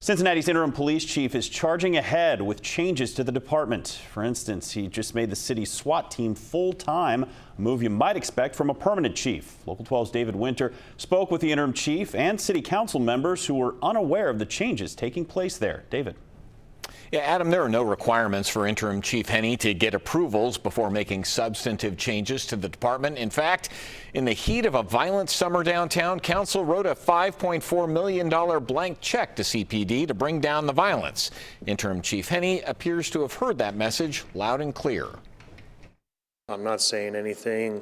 Cincinnati's interim police chief is charging ahead with changes to the department. For instance, he just made the city's SWAT team full-time, a move you might expect from a permanent chief. Local 12's David Winter spoke with the interim chief and city council members who were unaware of the changes taking place there. David. Yeah, Adam, there are no requirements for Interim Chief Henney to get approvals before making substantive changes to the department. In fact, in the heat of a violent summer downtown, council wrote a $5.4 million blank check to CPD to bring down the violence. Interim Chief Henney appears to have heard that message loud and clear. I'm not saying anything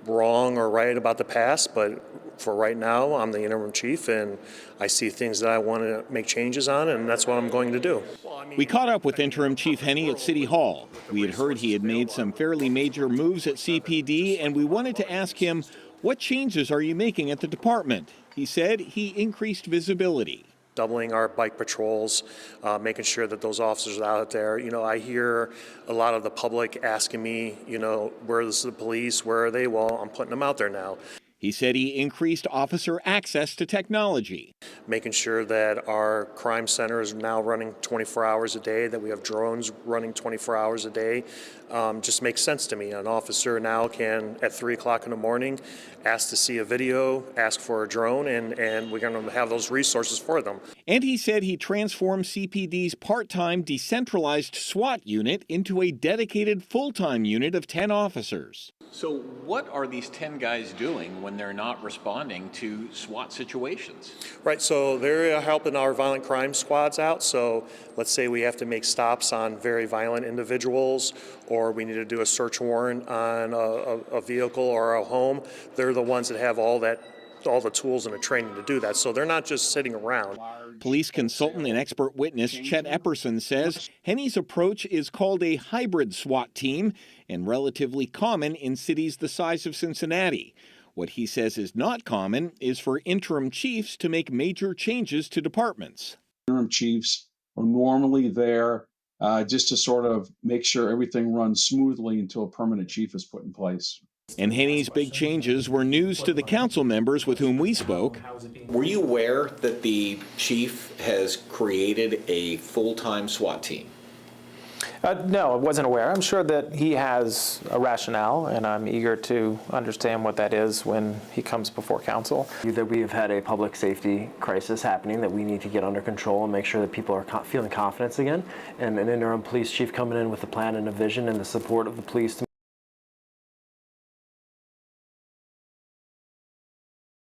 wrong or right about the past, but for right now, I'm the interim chief and I see things that I want to make changes on, and that's what I'm going to do. We caught up with Interim Chief Henney at City Hall. We had heard he had made some fairly major moves at CPD, and we wanted to ask him, what changes are you making at the department? He said he increased visibility. Doubling our bike patrols, making sure that those officers are out there. You know, I hear a lot of the public asking me, you know, where's the police? Where are they? Well, I'm putting them out there now. He said he increased officer access to technology. Making sure that our crime center is now running 24 hours a day, that we have drones running 24 hours a day, just makes sense to me. An officer now can, at 3 o'clock in the morning, ask to see a video, ask for a drone, and we're going to have those resources for them. And he said he transformed CPD's part-time decentralized SWAT unit into a dedicated full-time unit of 10 officers. So what are these 10 guys doing when they're not responding to SWAT situations? Right, so they're helping our violent crime squads out. So let's say we have to make stops on very violent individuals, or we need to do a search warrant on a vehicle or a home. They're the ones that have all the tools and the training to do that. So they're not just sitting around. Police consultant and expert witness Chet Epperson says Henney's approach is called a hybrid SWAT team and relatively common in cities the size of Cincinnati. What he says is not common is for interim chiefs to make major changes to departments. Interim chiefs are normally there just to sort of make sure everything runs smoothly until a permanent chief is put in place. And Henney's big changes were news to the council members with whom we spoke. Were you aware that the chief has created a full-time SWAT team? No, I wasn't aware. I'm sure that he has a rationale, and I'm eager to understand what that is when he comes before council. That we have had a public safety crisis happening that we need to get under control and make sure that people are feeling confidence again, and an interim police chief coming in with a plan and a vision and the support of the police to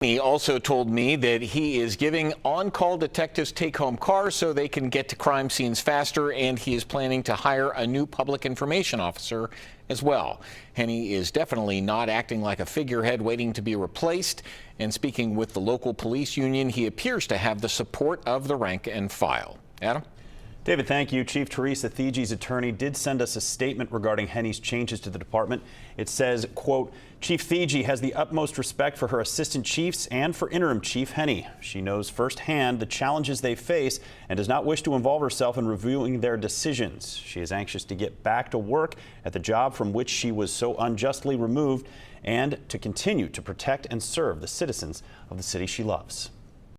He also told me that he is giving on-call detectives take-home cars so they can get to crime scenes faster, and he is planning to hire a new public information officer as well. Henney is definitely not acting like a figurehead waiting to be replaced, and speaking with the local police union, he appears to have the support of the rank and file. Adam? David, thank you. Chief Teresa Thige's attorney did send us a statement regarding Henney's changes to the department. It says, quote, Chief Thige has the utmost respect for her assistant chiefs and for interim chief Henney. She knows firsthand the challenges they face and does not wish to involve herself in reviewing their decisions. She is anxious to get back to work at the job from which she was so unjustly removed and to continue to protect and serve the citizens of the city she loves.